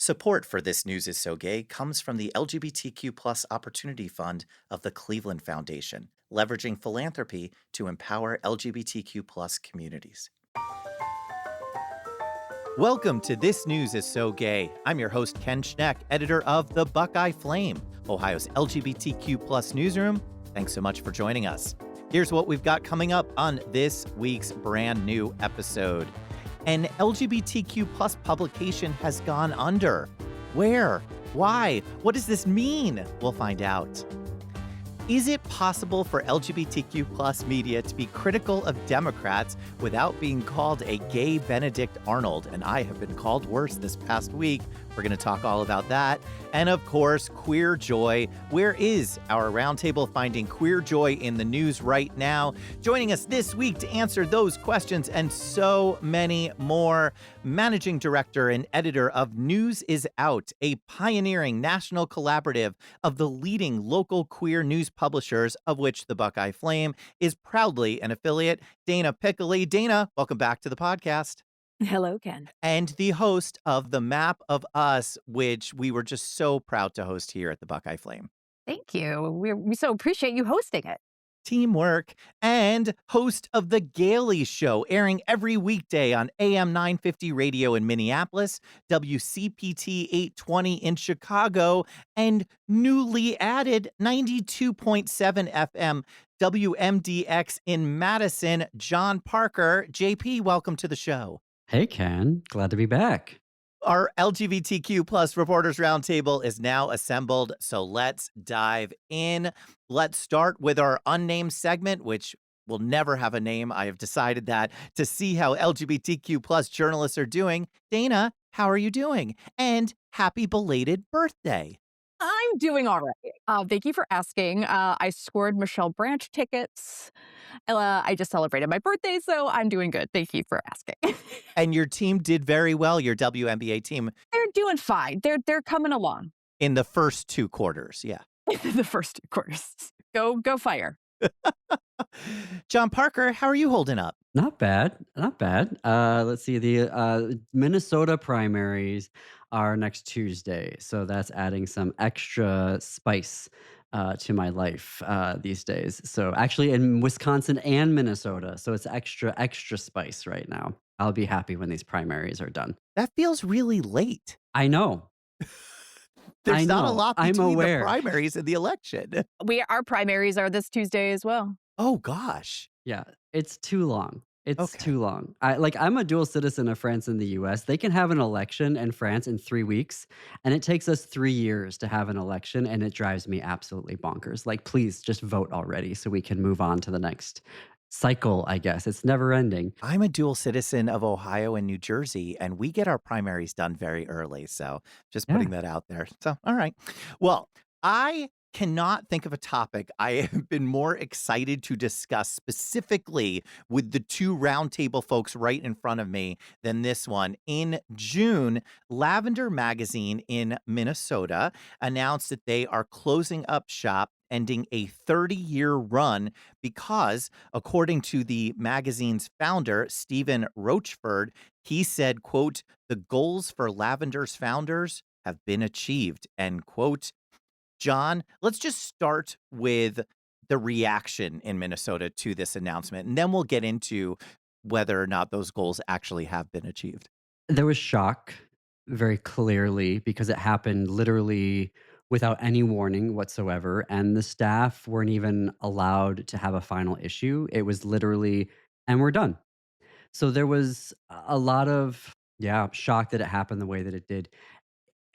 Support for This News is So Gay comes from the LGBTQ Opportunity Fund of the Cleveland Foundation, leveraging philanthropy to empower LGBTQ communities. Welcome to This News is So Gay. I'm your host, Ken Schneck, editor of the Buckeye Flame, Ohio's LGBTQ newsroom. Thanks so much for joining us. Here's what we've got coming up on this week's brand new episode. An LGBTQ publication has gone under. Where? Why? What does this mean? We'll find out. Is it possible for LGBTQ media to be critical of Democrats without being called a gay Benedict Arnold? And I have been called worse this past week. We're going to talk all about that. And of course, queer joy. Where is our roundtable finding queer joy in the news right now? Joining us this week to answer those questions and so many more, managing director and editor of News is Out, a pioneering national collaborative of the leading local queer news publishers, of which the Buckeye Flame is proudly an affiliate, Dana Piccoli. Dana, welcome back to the podcast. Hello, Ken. And the host of The Map of Us, which we were just so proud to host here at the Buckeye Flame. Thank you. We so appreciate you hosting it. Teamwork. And host of The Gaily Show, airing every weekday on AM 950 radio in Minneapolis, WCPT 820 in Chicago, and newly added 92.7 FM WMDX in Madison, John Parker. JP, welcome to the show. Hey, Ken. Glad to be back. Our LGBTQ Reporters Roundtable is now assembled, so let's dive in. Let's start with our unnamed segment, which will never have a name. I have decided that to see how LGBTQ journalists are doing. Dana, how are you doing? And happy belated birthday. I'm doing all right. Thank you for asking. I scored Michelle Branch tickets. I just celebrated my birthday, so I'm doing good. Thank you for asking. And your team did very well, your WNBA team. They're doing fine. They're coming along. In the first two quarters, yeah. The first two quarters. Go Fire. John Parker, how are you holding up? Not bad. Not bad. Let's see. The Minnesota primaries are next Tuesday. So that's adding some extra spice to my life these days. So actually in Wisconsin and Minnesota. So it's extra spice right now. I'll be happy when these primaries are done. That feels really late. I know. There's I not a know. lot I'm between the aware. primaries and the election. Our primaries are this Tuesday as well. Oh, gosh. Yeah, it's too long. It's Okay. too long. I'm a dual citizen of France and the US. They can have an election in France in 3 weeks, and it takes us 3 years to have an election, and it drives me absolutely bonkers. Like, please just vote already so we can move on to the next cycle, I guess. It's never ending. I'm a dual citizen of Ohio and New Jersey, and we get our primaries done very early. So just Yeah. putting that out there. So, all right. Well, I cannot think of a topic I have been more excited to discuss specifically with the two roundtable folks right in front of me than this one. In June, Lavender Magazine in Minnesota announced that they are closing up shop, ending a 30-year run because, according to the magazine's founder, Stephen Rochford, he said, quote, "The goals for Lavender's founders have been achieved," end quote. John, let's just start with the reaction in Minnesota to this announcement, and then we'll get into whether or not those goals actually have been achieved. There was shock very clearly because it happened literally without any warning whatsoever. And the staff weren't even allowed to have a final issue. It was literally, and we're done. So there was a lot of, yeah, shock that it happened the way that it did.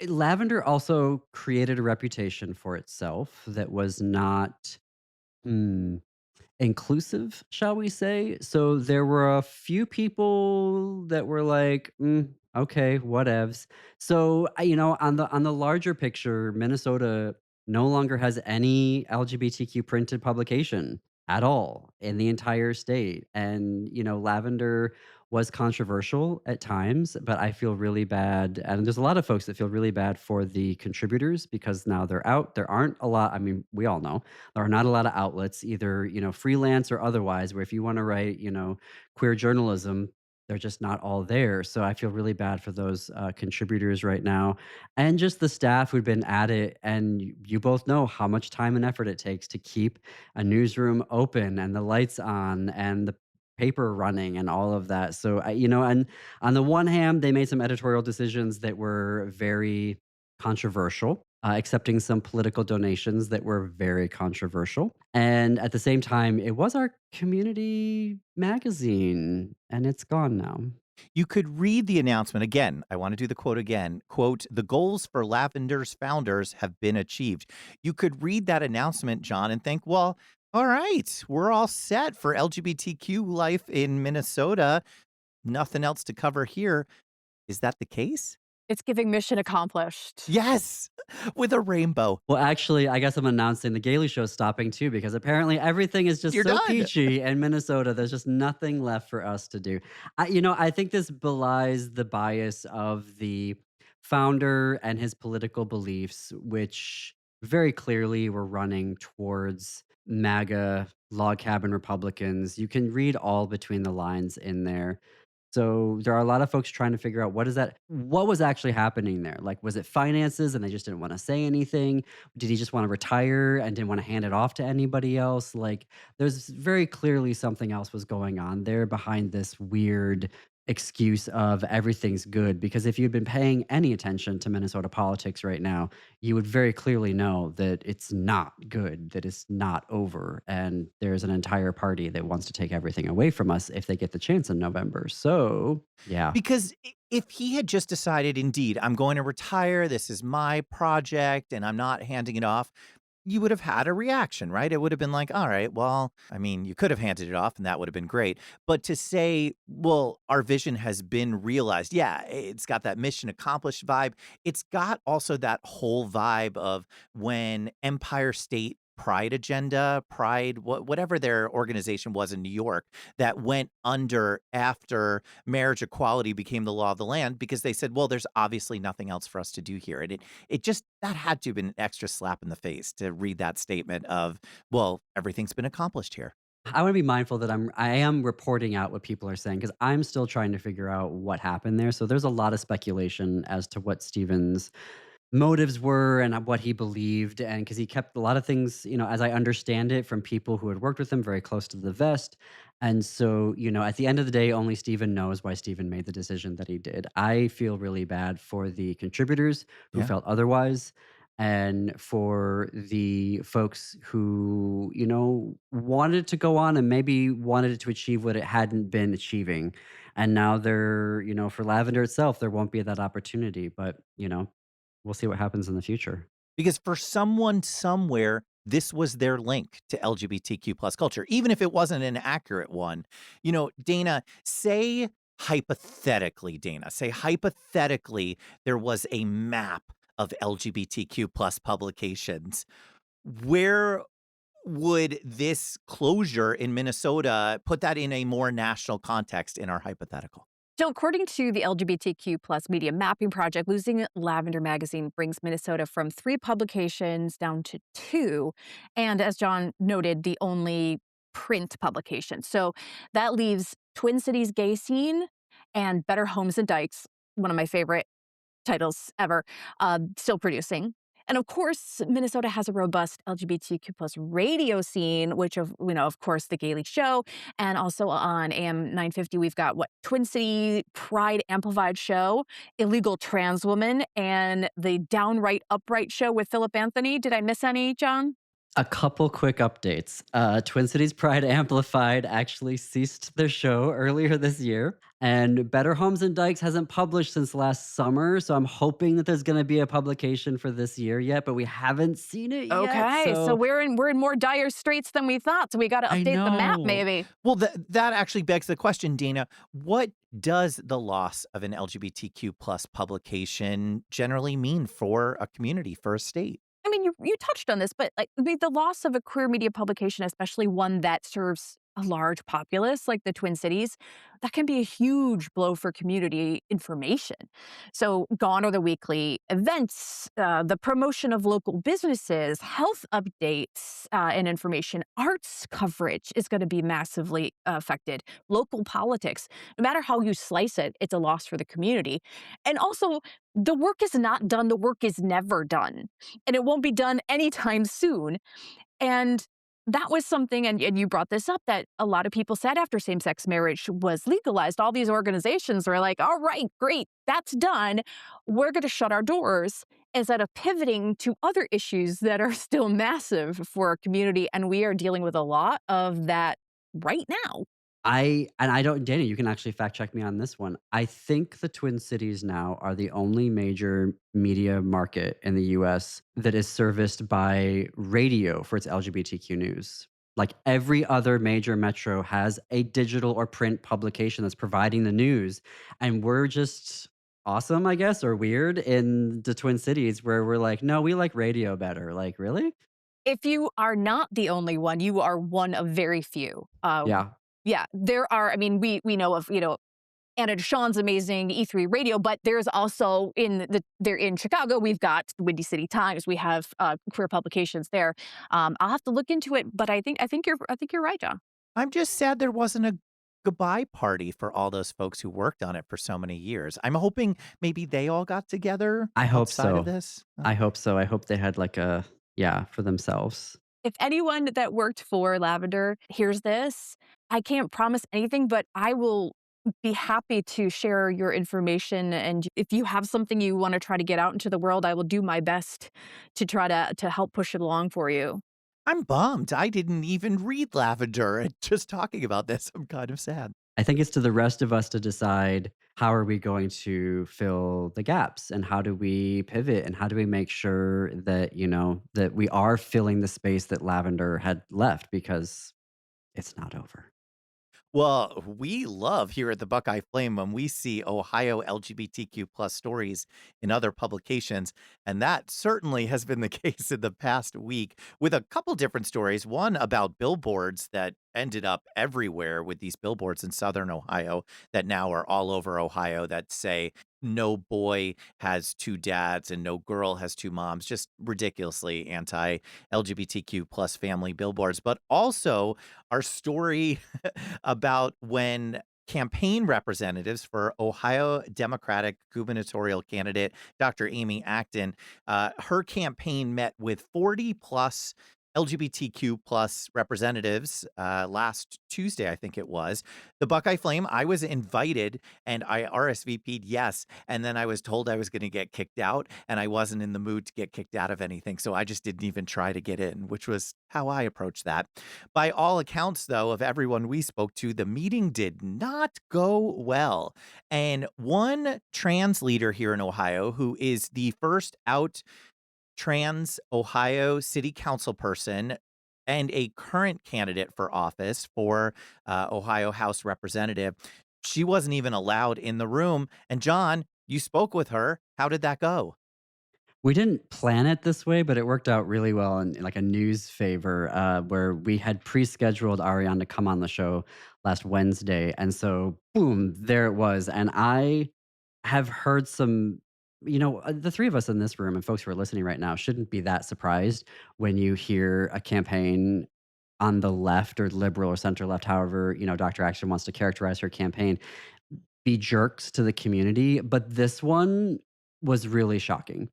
Lavender also created a reputation for itself that was not hmm, inclusive, shall we say. So there were a few people that were like, okay, whatevs. So on the larger picture, Minnesota no longer has any LGBTQ printed publication at all in the entire state. And Lavender was controversial at times, but I feel really bad. And there's a lot of folks that feel really bad for the contributors because now they're out. There aren't a lot. I mean, we all know there are not a lot of outlets, either freelance or otherwise, where if you want to write queer journalism, they're just not all there. So I feel really bad for those contributors right now, and just the staff who'd been at it. And you both know how much time and effort it takes to keep a newsroom open and the lights on and the paper running and all of that. So and on the one hand, they made some editorial decisions that were very controversial, accepting some political donations that were very controversial. And at the same time, it was our community magazine, and it's gone now. You could read the announcement again. I want to do the quote again. Quote, the goals for Lavender's founders have been achieved. You could read that announcement, John, and think, well, all right, we're all set for LGBTQ life in Minnesota. Nothing else to cover here. Is that the case? It's giving mission accomplished. Yes, with a rainbow. Well, actually, I guess I'm announcing the Gaily show's stopping too, because apparently everything is just You're so done. peachy in Minnesota. There's just nothing left for us to do. I think this belies the bias of the founder and his political beliefs, which very clearly were running towards MAGA log cabin Republicans. You can read all between the lines in there. So there are a lot of folks trying to figure out what was actually happening there. Like, was it finances and they just didn't want to say anything? Did he just want to retire and didn't want to hand it off to anybody else? Like, there's very clearly something else was going on there behind this weird excuse of everything's good. Because if you'd been paying any attention to Minnesota politics right now, you would very clearly know that it's not good, that it's not over. And there's an entire party that wants to take everything away from us if they get the chance in November. So, yeah. Because if he had just decided, indeed, I'm going to retire, this is my project, and I'm not handing it off, you would have had a reaction, right? It would have been like, all right, well, I mean, you could have handed it off and that would have been great. But to say, well, our vision has been realized, yeah, it's got that mission accomplished vibe. It's got also that whole vibe of when Empire State Pride Agenda, Pride, whatever their organization was in New York, that went under after marriage equality became the law of the land because they said, well, there's obviously nothing else for us to do here. And it just, that had to have been an extra slap in the face to read that statement of, well, everything's been accomplished here. I want to be mindful that I am reporting out what people are saying, because I'm still trying to figure out what happened there. So there's a lot of speculation as to what Stevens motives were and what he believed. And because he kept a lot of things, as I understand it, from people who had worked with him very close to the vest. And so, at the end of the day, only Stephen knows why Stephen made the decision that he did. I feel really bad for the contributors who Yeah. felt otherwise, and for the folks who, wanted to go on and maybe wanted it to achieve what it hadn't been achieving. And now for Lavender itself, there won't be that opportunity. But, we'll see what happens in the future. Because for someone somewhere, this was their link to LGBTQ plus culture, even if it wasn't an accurate one. Dana, say hypothetically, there was a map of LGBTQ plus publications. Where would this closure in Minnesota put that in a more national context in our hypothetical? So, according to the LGBTQ plus media mapping project, losing Lavender magazine brings Minnesota from 3 publications down to 2. And as John noted, the only print publication. So that leaves Twin Cities Gay Scene and Better Homes and Dykes, one of my favorite titles ever, still producing. And of course, Minnesota has a robust LGBTQ plus radio scene, which of course, the Gaily Show, and also on AM 950, we've got Twin City Pride Amplified Show, Illegal Trans Woman, and the Downright Upright Show with Philip Anthony. Did I miss any, John? A couple quick updates. Twin Cities Pride Amplified actually ceased their show earlier this year, and Better Homes and Dykes hasn't published since last summer, so I'm hoping that there's going to be a publication for this year yet, but we haven't seen it yet. Okay, so we're in more dire straits than we thought, so we got to I update the map know. maybe. Well, that actually begs the question, Dana. What does the loss of an LGBTQ plus publication generally mean for a community, for a state? I mean, you touched on this, but the loss of a queer media publication, especially one that serves a large populace like the Twin Cities, that can be a huge blow for community information. So, gone are the weekly events, the promotion of local businesses, health updates and information, arts coverage is going to be massively affected, local politics. No matter how you slice it, it's a loss for the community. And also, the work is not done, the work is never done, and it won't be done anytime soon. And that was something, and you brought this up, that a lot of people said after same sex marriage was legalized. All these organizations were like, all right, great, that's done. We're going to shut our doors instead of pivoting to other issues that are still massive for our community. And we are dealing with a lot of that right now. I don't, Danny, you can actually fact check me on this one. I think the Twin Cities now are the only major media market in the US that is serviced by radio for its LGBTQ news. Like every other major metro has a digital or print publication that's providing the news. And we're just awesome, I guess, or weird in the Twin Cities where we're like, no, we like radio better. Like, really? If you are not the only one, you are one of very few. Yeah. Yeah, there are. I mean, we know of Anna Deshawn's amazing E3 radio, but there's also they're in Chicago. We've got the Windy City Times. We have queer publications there. I'll have to look into it, but I think you're right, John. I'm just sad there wasn't a goodbye party for all those folks who worked on it for so many years. I'm hoping maybe they all got together I hope outside of so. this. I hope so. I hope they had like a, yeah, for themselves. If anyone that worked for Lavender hears this, I can't promise anything, but I will be happy to share your information. And if you have something you want to try to get out into the world, I will do my best to try to help push it along for you. I'm bummed. I didn't even read Lavender. And just talking about this, I'm kind of sad. I think it's to the rest of us to decide how are we going to fill the gaps and how do we pivot and how do we make sure that, that we are filling the space that Lavender had left because it's not over. Well, we love here at the Buckeye Flame when we see Ohio LGBTQ plus stories in other publications. And that certainly has been the case in the past week with a couple different stories. One about billboards that ended up everywhere with these billboards in Southern Ohio that now are all over Ohio that say, no boy has two dads and no girl has two moms, just ridiculously anti LGBTQ plus family billboards. But also our story about when campaign representatives for Ohio Democratic gubernatorial candidate Dr. Amy Acton, her campaign met with 40 plus LGBTQ plus representatives last Tuesday, I think it was. The Buckeye Flame, I was invited and I RSVP'd yes. And then I was told I was going to get kicked out and I wasn't in the mood to get kicked out of anything. So I just didn't even try to get in, which was how I approached that. By all accounts, though, of everyone we spoke to, the meeting did not go well. And one trans leader here in Ohio, who is the first out trans Ohio city council person and a current candidate for office for Ohio House Representative, she wasn't even allowed in the room. And John, you spoke with her. How did that go? We didn't plan it this way, but it worked out really well in like a news favor where we had pre-scheduled Ariane to come on the show last Wednesday, and so boom, there it was. And I have heard some, the three of us in this room and folks who are listening right now shouldn't be that surprised when you hear a campaign on the left or liberal or center left, however, Dr. Action wants to characterize her campaign, be jerks to the community. But this one was really shocking.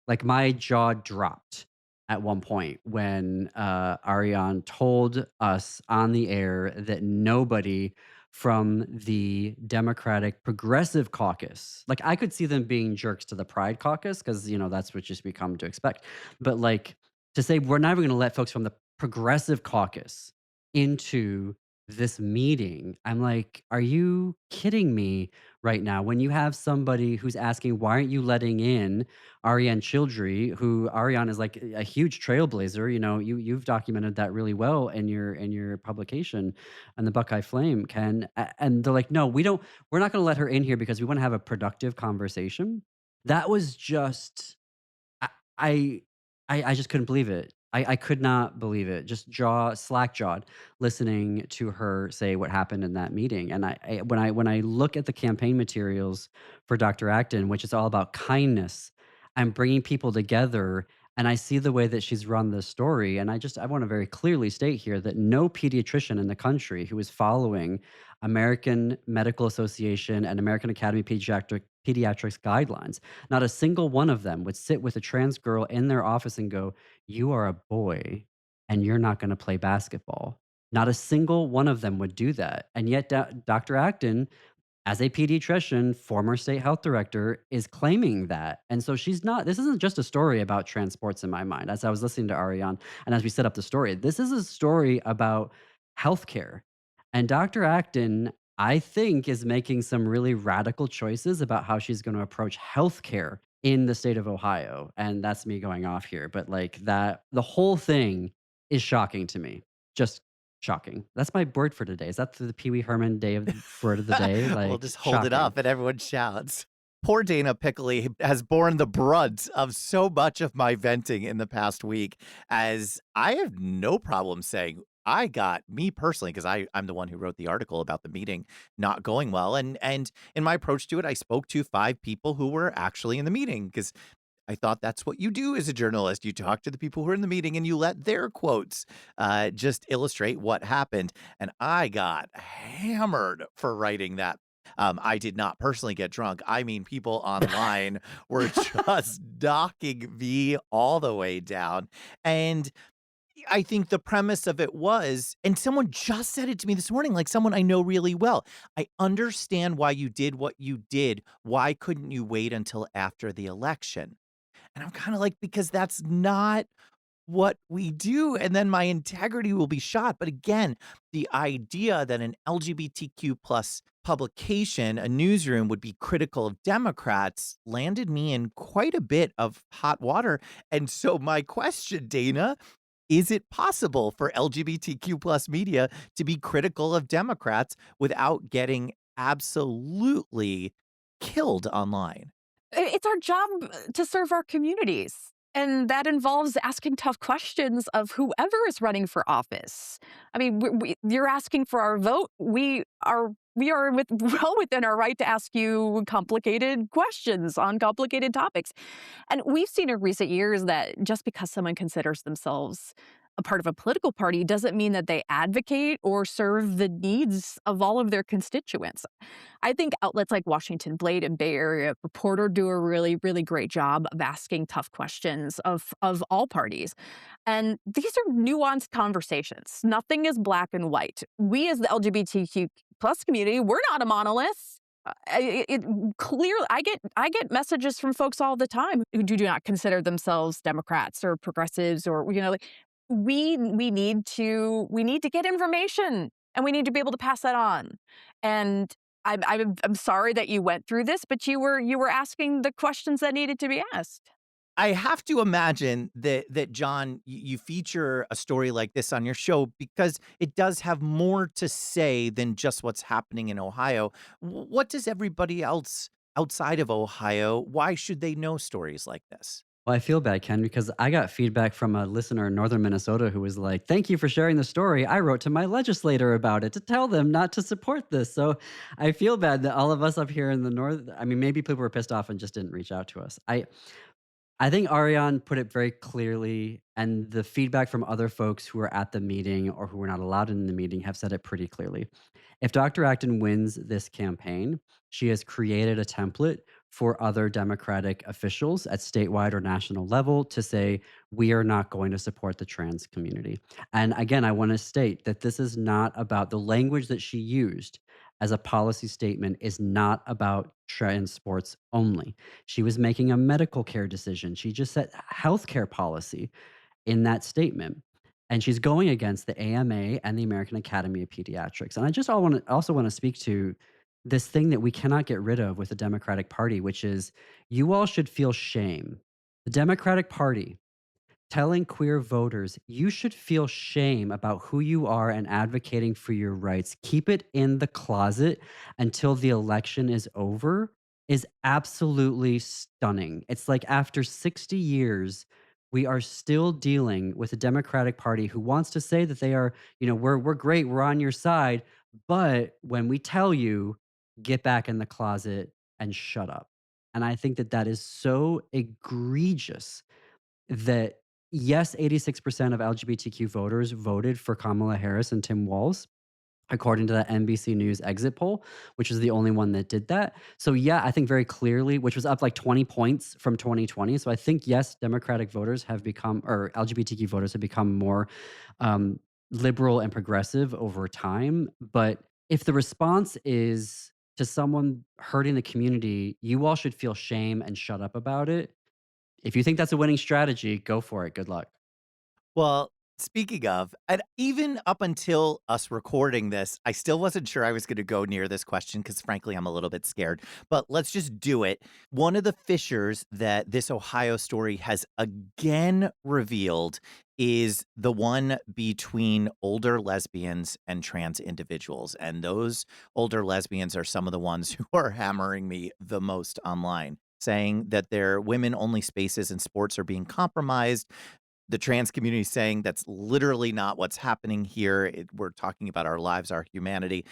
Like, my jaw dropped at one point when, Ariane told us on the air that nobody from the Democratic Progressive Caucus, like, I could see them being jerks to the Pride Caucus because that's what just we come to expect. But, like, to say we're not even gonna let folks from the Progressive Caucus into this meeting, I'm like, "Are you kidding me right now?" When you have somebody who's asking, "Why aren't you letting in Ariane Childry," who Ariane is like a huge trailblazer. You've documented that really well in your publication on the Buckeye Flame, Ken. And they're like, no, we're not gonna let her in here because we want to have a productive conversation. That was just I I I just couldn't believe it. I could not believe it. Just slack jawed listening to her say what happened in that meeting. And when I look at the campaign materials for Dr. Acton, which is all about kindness, I'm bringing people together, and I see the way that she's run this story. And I want to very clearly state here that no pediatrician in the country who is following American Medical Association and American Academy of Pediatrics guidelines, not a single one of them would sit with a trans girl in their office and go, "You are a boy and you're not gonna play basketball." Not a single one of them would do that, and yet Dr. Acton, as a pediatrician, former state health director, is claiming that, and so she's not this isn't just a story about trans sports in my mind, as I was listening to Ariane and as we set up the story, this is a story about healthcare, and Dr. Acton, I think, is making some really radical choices about how she's gonna approach healthcare in the state of Ohio, and that's me going off here, but, like, that the whole thing is shocking to me, just shocking. That's my word for today. Is that the Pee Wee Herman day of word of the day? We'll Like, just hold it shocking. up and everyone shouts. Poor Dana Piccoli has borne the brunt of so much of my venting in the past week, as I have no problem saying I got me personally, because I'm the one who wrote the article about the meeting not going well. And in my approach to it, I spoke to 5 people who were actually in the meeting because I thought that's what you do as a journalist. You talk to the people who are in the meeting and you let their quotes just illustrate what happened. And I got hammered for writing that. I did not personally get drunk. I mean, people online were just knocking me all the way down. And I think the premise of it was, and someone just said it to me this morning, like someone I know really well. I understand why you did what you did. Why couldn't you wait until after the election? And I'm kinda like, because that's not what we do, and then my integrity will be shot. But again, the idea that an LGBTQ plus publication, a newsroom, would be critical of Democrats landed me in quite a bit of hot water. And so my question, Dana, is it possible for LGBTQ plus media to be critical of Democrats without getting absolutely killed online? It's our job to serve our communities. And that involves asking tough questions of whoever is running for office. I mean, you're asking for our vote. We are well within our right to ask you complicated questions on complicated topics. And we've seen in recent years that just because someone considers themselves a part of a political party doesn't mean that they advocate or serve the needs of all of their constituents. I think outlets like Washington Blade and Bay Area Reporter do a really, really great job of asking tough questions of all parties. And these are nuanced conversations. Nothing is black and white. We as the LGBTQ plus community, we're not a monolith. Clearly, I get messages from folks all the time who do not consider themselves Democrats or progressives, or like, we need to get information, and we need to be able to pass that on. And I'm sorry that you went through this, but you were asking the questions that needed to be asked. I have to imagine that John, you feature a story like this on your show because it does have more to say than just what's happening in Ohio. What does everybody else outside of Ohio, why should they know stories like this? Well, I feel bad, Ken, because I got feedback from a listener in northern Minnesota who was like, "Thank you for sharing the story. I wrote to my legislator about it to tell them not to support this." So I feel bad that all of us up here in the north, I mean, maybe people were pissed off and just didn't reach out to us. I think Ariane put it very clearly, and the feedback from other folks who were at the meeting or who were not allowed in the meeting have said it pretty clearly. If Dr. Acton wins this campaign, she has created a template for other Democratic officials at statewide or national level to say, we are not going to support the trans community. And again, I want to state that this is not about the language that she used as a policy statement is not about trans sports only. She was making a medical care decision. She just said healthcare policy in that statement. And she's going against the AMA and the American Academy of Pediatrics. And I just also want to speak to this thing that we cannot get rid of with the Democratic Party, which is you all should feel shame. The Democratic Party telling queer voters you should feel shame about who you are and advocating for your rights. Keep it in the closet until the election is over is absolutely stunning. It's like after 60 years, we are still dealing with a Democratic Party who wants to say that they are, we're great, we're on your side, but when we tell you, get back in the closet and shut up. And I think that that is so egregious that yes, 86% of LGBTQ voters voted for Kamala Harris and Tim Walz, according to that NBC News exit poll, which is the only one that did that. So yeah, I think very clearly, which was up like 20 points from 2020. So I think yes, Democratic voters have become, or LGBTQ voters have become more um, liberal and progressive over time. But if the response is to someone hurting the community, you all should feel shame and shut up about it. If you think that's a winning strategy, go for it. Good luck. Well, speaking of, and even up until us recording this, I still wasn't sure I was going to go near this question because, frankly, I'm a little bit scared. But let's just do it. One of the fissures that this Ohio story has again revealed is the one between older lesbians and trans individuals. And those older lesbians are some of the ones who are hammering me the most online, saying that their women only spaces in sports are being compromised. The trans community saying that's literally not what's happening here. We're talking about our lives, our humanity.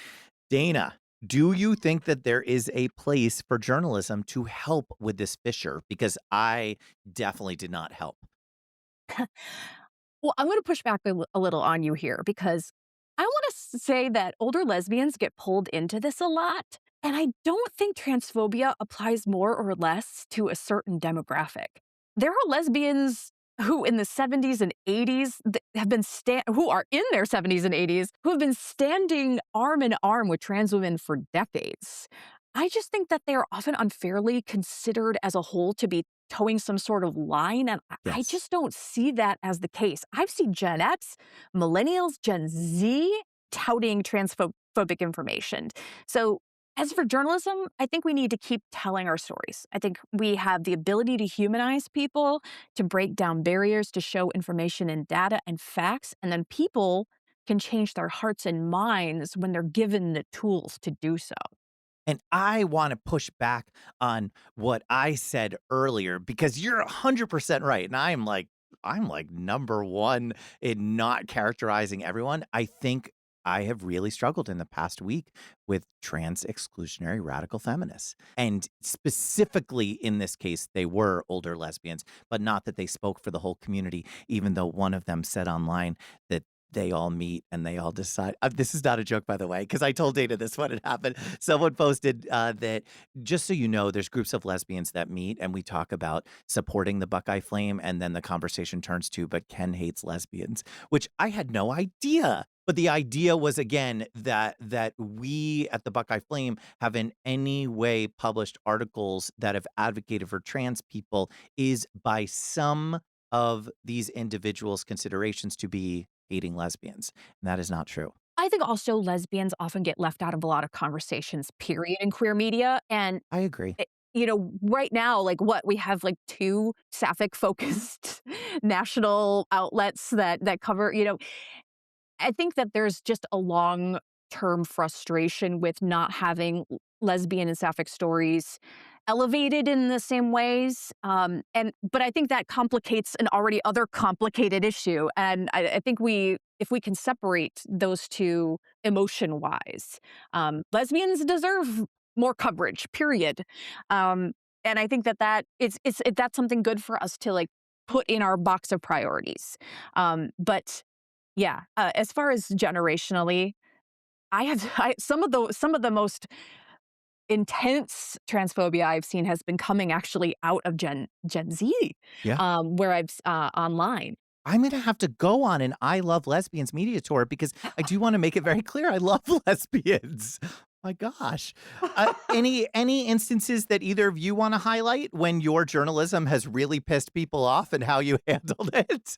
Dana, do you think that there is a place for journalism to help with this fissure? Because I definitely did not help. Well, I'm going to push back a little on you here because I want to say that older lesbians get pulled into this a lot. And I don't think transphobia applies more or less to a certain demographic. There are lesbians who in the 70s and 80s have been who are in their 70s and 80s who have been standing arm in arm with trans women for decades. I just think that they are often unfairly considered as a whole to be towing some sort of line, and I Yes. just don't see that as the case. I've seen Gen X, millennials, Gen Z touting transphobic information. So, as for journalism, I think we need to keep telling our stories. I think we have the ability to humanize people, to break down barriers, to show information and data and facts, and then people can change their hearts and minds when they're given the tools to do so. And I want to push back on what I said earlier because you're 100% right. And I'm like number one in not characterizing everyone. I think I have really struggled in the past week with trans exclusionary radical feminists. And specifically in this case, they were older lesbians, but not that they spoke for the whole community, even though one of them said online that they all meet and they all decide. This is not a joke, by the way, because I told Dana this when it happened. Someone posted that just so you know, there's groups of lesbians that meet and we talk about supporting the Buckeye Flame. And then the conversation turns to, but Ken hates lesbians, which I had no idea. But the idea was, again, that we at the Buckeye Flame have in any way published articles that have advocated for trans people is by some of these individuals' considerations to be hating lesbians. And that is not true. I think also lesbians often get left out of a lot of conversations, period, in queer media. And, I agree. right now, like what we have like two sapphic focused national outlets that cover, I think that there's just a long-term frustration with not having lesbian and sapphic stories elevated in the same ways, but I think that complicates an already other complicated issue, and I think if we can separate those two emotion-wise, lesbians deserve more coverage, period, and I think that's something good for us to, like, put in our box of priorities, but yeah, as far as generationally, some of the most intense transphobia I've seen has been coming actually out of Gen Z, Yeah. where online. I'm gonna have to go on an I Love Lesbians media tour because I do want to make it very clear I love lesbians. My gosh. Any instances that either of you want to highlight when your journalism has really pissed people off and how you handled it?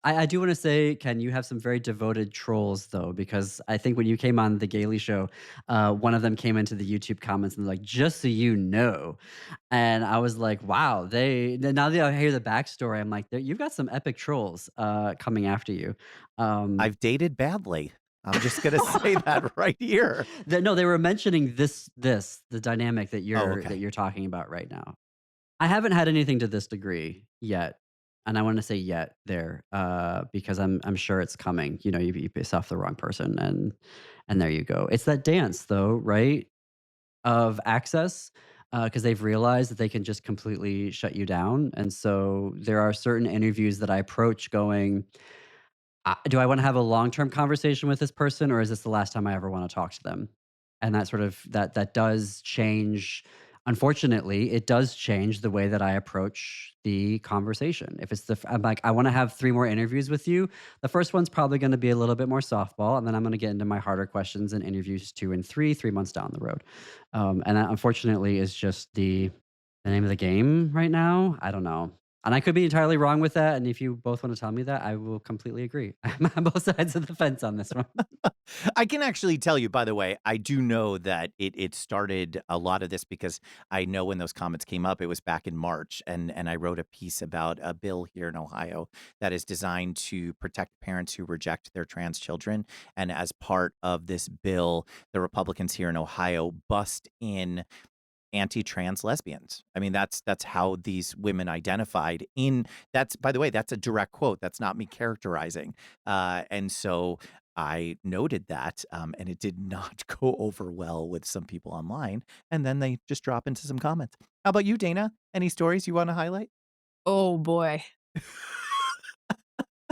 I do want to say, Ken, you have some very devoted trolls, though, because I think when you came on the Gaily show, one of them came into the YouTube comments and like, just so you know. And I was like, wow, now that I hear the backstory, I'm like, you've got some epic trolls coming after you. Um, I've dated badly. I'm just gonna say that right here. no, they were mentioning the dynamic that Oh, you're okay. talking about right now. I haven't had anything to this degree yet. And I wanna say yet there, because I'm sure it's coming. You know, you piss off the wrong person, and there you go. It's that dance though, right, of access, because they've realized that they can just completely shut you down, and so there are certain interviews that I approach going, do I wanna have a long-term conversation with this person, or is this the last time I ever wanna talk to them? And that sort of that does change, unfortunately, it does change the way that I approach the conversation. If it's I'm like, "I wanna have 3 more interviews with you," the first one's probably gonna be a little bit more softball, and then I'm gonna get into my harder questions in interviews 2 and 3 months down the road. And that unfortunately is just the name of the game right now. I don't know. And I could be entirely wrong with that, and if you both wanna tell me that, I will completely agree. I'm on both sides of the fence on this one. I can actually tell you, by the way, I do know that it started a lot of this because I know when those comments came up, it was back in March, and I wrote a piece about a bill here in Ohio that is designed to protect parents who reject their trans children. And as part of this bill, the Republicans here in Ohio bust in anti-trans lesbians. I mean, that's how these women identified in that's by the way, that's a direct quote. That's not me characterizing. And so I noted that, and it did not go over well with some people online. And then they just drop into some comments. How about you, Dana? Any stories you want to highlight? Oh boy.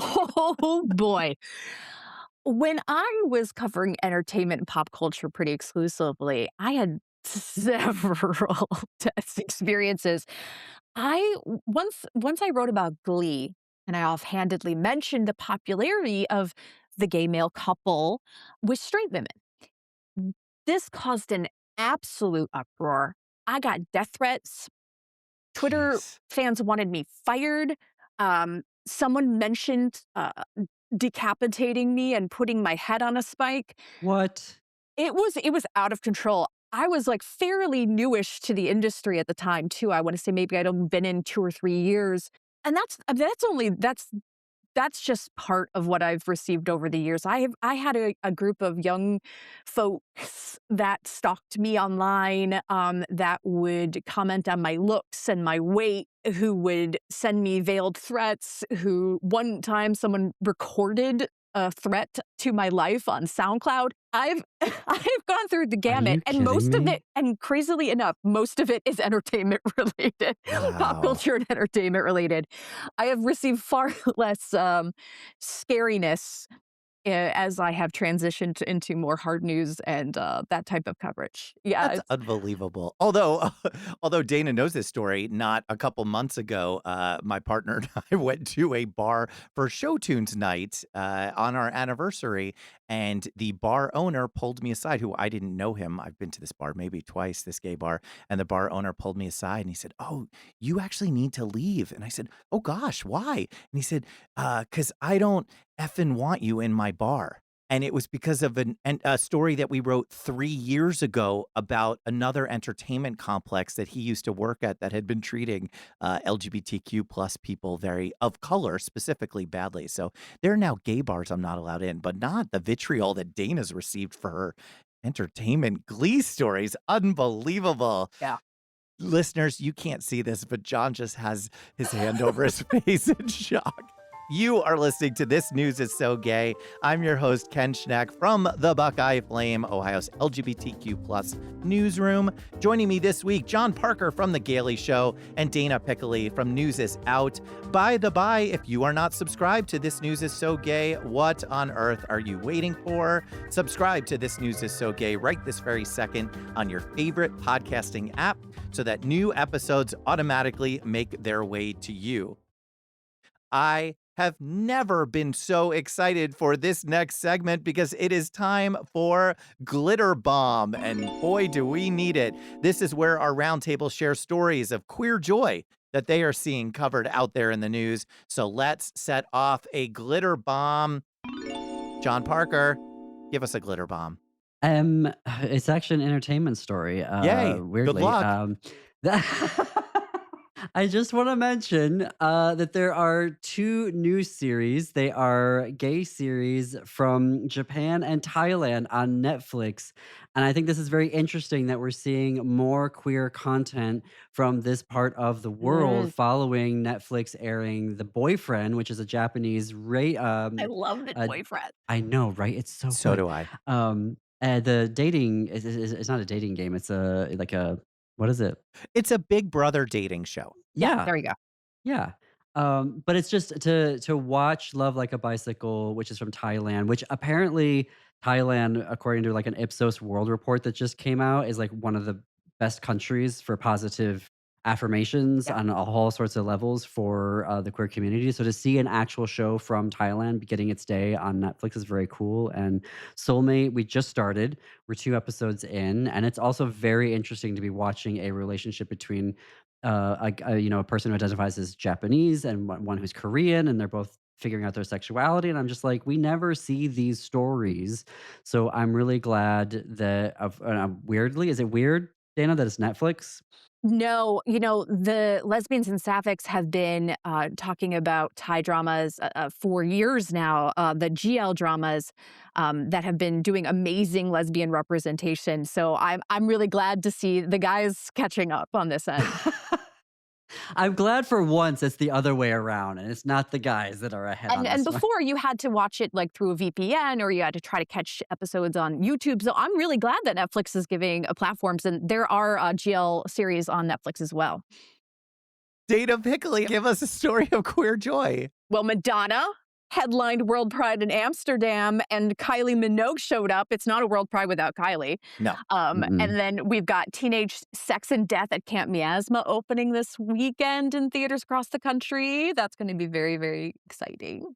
Oh boy. When I was covering entertainment and pop culture pretty exclusively, I had several test experiences. Once I wrote about Glee, and I offhandedly mentioned the popularity of the gay male couple with straight women. This caused an absolute uproar. I got death threats. Twitter Jeez. fans wanted me fired. Someone mentioned decapitating me and putting my head on a spike. What? It was out of control. I was, like, fairly newish to the industry at the time too. I wanna say maybe I'd only been in 2 or 3 years, and that's just part of what I've received over the years. I had a group of young folks that stalked me online, that would comment on my looks and my weight, who would send me veiled threats, who one time someone recorded a threat to my life on SoundCloud. I've I've gone through the Are gamut, you and kidding most of me? it, and crazily enough, most of it is entertainment related, pop Wow. culture and entertainment related. I have received far less, scariness, as I have transitioned into more hard news and, that type of coverage. Yeah, That's it's unbelievable. Although although Dana knows this story, not a couple months ago, my partner and I went to a bar for show tunes night, on our anniversary, and the bar owner pulled me aside, who I didn't know him. I've been to this bar maybe twice, this gay bar, and the bar owner pulled me aside and he said, "Oh, you actually need to leave." And I said, "Oh gosh, why?" And he said, "'Cause I don't effing want you in my bar." And it was because of a story that we wrote 3 years ago about another entertainment complex that he used to work at that had been treating, LGBTQ plus people very of color specifically badly. So there are now gay bars I'm not allowed in, but not the vitriol that Dana's received for her entertainment Glee stories. Unbelievable. yeah. Listeners, you can't see this, but John just has his hand over his face in shock. You are listening to This News is So Gay. I'm your host, Ken Schneck from the Buckeye Flame, Ohio's LGBTQ plus newsroom. Joining me this week, John Parker from The Gaily Show and Dana Piccoli from News is Out. By the by, if you are not subscribed to This News is So Gay, what on earth are you waiting for? Subscribe to This News is So Gay right this very second on your favorite podcasting app so that new episodes automatically make their way to you. I have never been so excited for this next segment because it is time for Glitter Bomb, and boy, do we need it. This is where our roundtable shares stories of queer joy that they are seeing covered out there in the news. So let's set off a glitter bomb. John Parker, give us a glitter bomb. It's actually an entertainment story, Yay. Good weirdly, luck. that I just want to mention that there are two new series. They are gay series from Japan and Thailand on Netflix. And I think this is very interesting that we're seeing more queer content from this part of the Mm, world following Netflix airing The Boyfriend, which is a Japanese I love the uh, boyfriend. I know, right? It's so So good. do I. The dating it's not a dating game. It's a like a what is it? It's a Big Brother dating show. Yeah, Yeah, there you go. yeah. But it's just to watch Love Like a Bicycle, which is from Thailand, which apparently Thailand, according to like an Ipsos World Report that just came out, is like one of the best countries for positive affirmations Yeah. on all sorts of levels for the queer community. So to see an actual show from Thailand getting its day on Netflix is very cool. And Soulmate, we just started. We're 2 episodes in, and it's also very interesting to be watching a relationship between a person who identifies as Japanese and one who's Korean, and they're both figuring out their sexuality. And I'm just like, we never see these stories. So I'm really glad that, weirdly, is it weird, Dana, that it's Netflix? No, the lesbians and sapphics have been talking about Thai dramas for years now. The GL dramas that have been doing amazing lesbian representation. So I'm really glad to see the guys catching up on this end. I'm glad for once it's the other way around and it's not the guys that are ahead And on and this one. before you had to watch it like through a VPN or you had to try to catch episodes on YouTube. So I'm really glad that Netflix is giving platforms, and there are GL series on Netflix as well. Dana Piccoli, give us a story of queer joy. Well, Madonna headlined World Pride in Amsterdam, and Kylie Minogue showed up. It's not a World Pride without Kylie. No. Mm-mm. And then we've got Teenage Sex and Death at Camp Miasma opening this weekend in theaters across the country. That's going to be very, very exciting.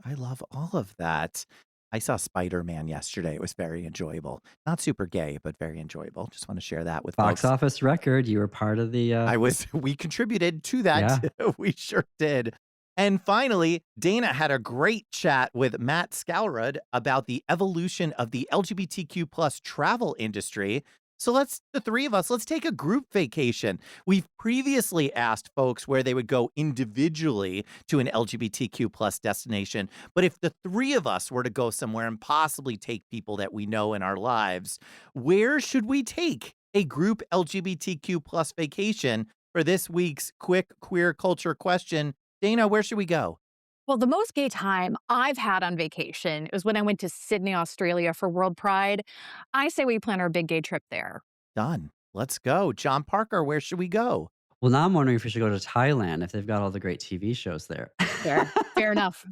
I love all of that. I saw Spider-Man yesterday. It was very enjoyable. Not super gay, but very enjoyable. Just want to share that with Box folks. office record. You were part of the, We contributed to that. yeah. We sure did. And finally, Dana had a great chat with Matt Scalrud about the evolution of the LGBTQ plus travel industry. So the three of us, let's take a group vacation. We've previously asked folks where they would go individually to an LGBTQ plus destination. But if the three of us were to go somewhere and possibly take people that we know in our lives, where should we take a group LGBTQ plus vacation for this week's quick queer culture question? Dana, where should we go? Well, the most gay time I've had on vacation was when I went to Sydney, Australia for World Pride. I say we plan our big gay trip there. Done. Let's go. John Parker, where should we go? Well, now I'm wondering if we should go to Thailand if they've got all the great TV shows there. Fair enough.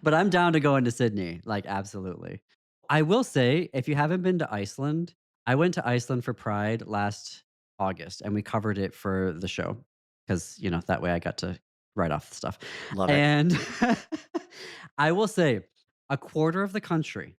But I'm down to go into Sydney, like, absolutely. I will say, if you haven't been to Iceland, I went to Iceland for Pride last August, and we covered it for the show because, that way I got to write off the stuff. Love it. And I will say, a quarter of the country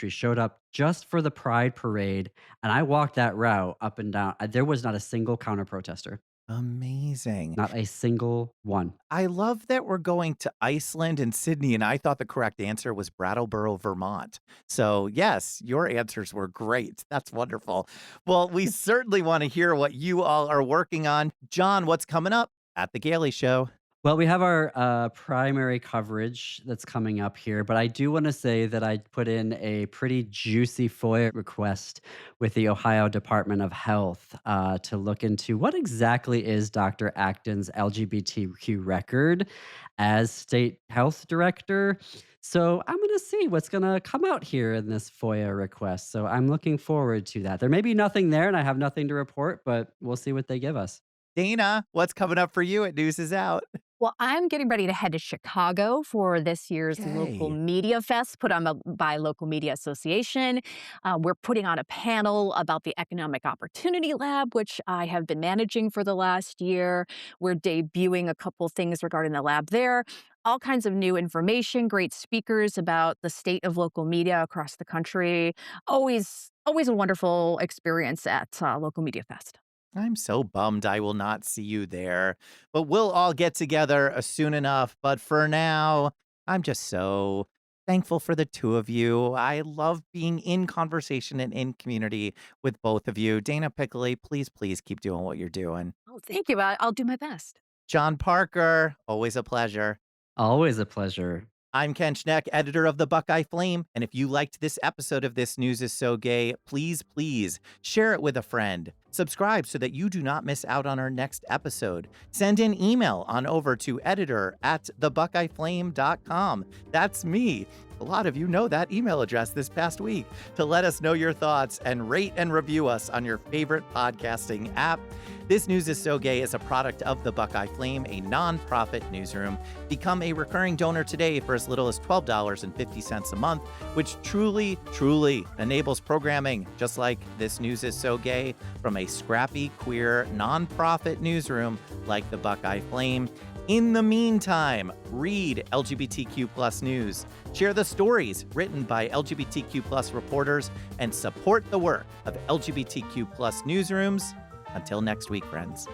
showed up just for the Pride parade, and I walked that route up and down. There was not a single counter protester, Amazing. not a single one. I love that we're going to Iceland and Sydney, and I thought the correct answer was Brattleboro, Vermont. So, yes, your answers were great. That's wonderful. Well, we certainly want to hear what you all are working on. John, what's coming up at the Gaily Show? Well, we have our primary coverage that's coming up here, but I do want to say that I put in a pretty juicy FOIA request with the Ohio Department of Health to look into what exactly is Dr. Acton's LGBTQ record as state health director. So I'm going to see what's going to come out here in this FOIA request. So I'm looking forward to that. There may be nothing there and I have nothing to report, but we'll see what they give us. Dana, what's coming up for you at News is Out? Well, I'm getting ready to head to Chicago for this year's Local Yay. Media Fest put on by Local Media Association. We're putting on a panel about the Economic Opportunity Lab, which I have been managing for the last year. We're debuting a couple things regarding the lab there. All kinds of new information, great speakers about the state of local media across the country. Always a wonderful experience at Local Media Fest. I'm so bummed I will not see you there, but we'll all get together soon enough. But for now, I'm just so thankful for the two of you. I love being in conversation and in community with both of you. Dana Piccoli, please keep doing what you're doing. Oh, thank you. I'll do my best. John Parker, always a pleasure. Always a pleasure. I'm Ken Schneck, editor of the Buckeye Flame. And if you liked this episode of This News is So Gay, please share it with a friend. Subscribe so that you do not miss out on our next episode. Send an email on over to editor@thebuckeyeflame.com. That's me. A lot of you know that email address this past week to let us know your thoughts and rate and review us on your favorite podcasting app. This News is So Gay is a product of the Buckeye Flame, a nonprofit newsroom. Become a recurring donor today for as little as $12.50 a month, which truly enables programming just like This News is So Gay from a scrappy, queer, nonprofit newsroom like the Buckeye Flame. In the meantime, read LGBTQ plus news, share the stories written by LGBTQ plus reporters, and support the work of LGBTQ plus newsrooms. Until next week, friends.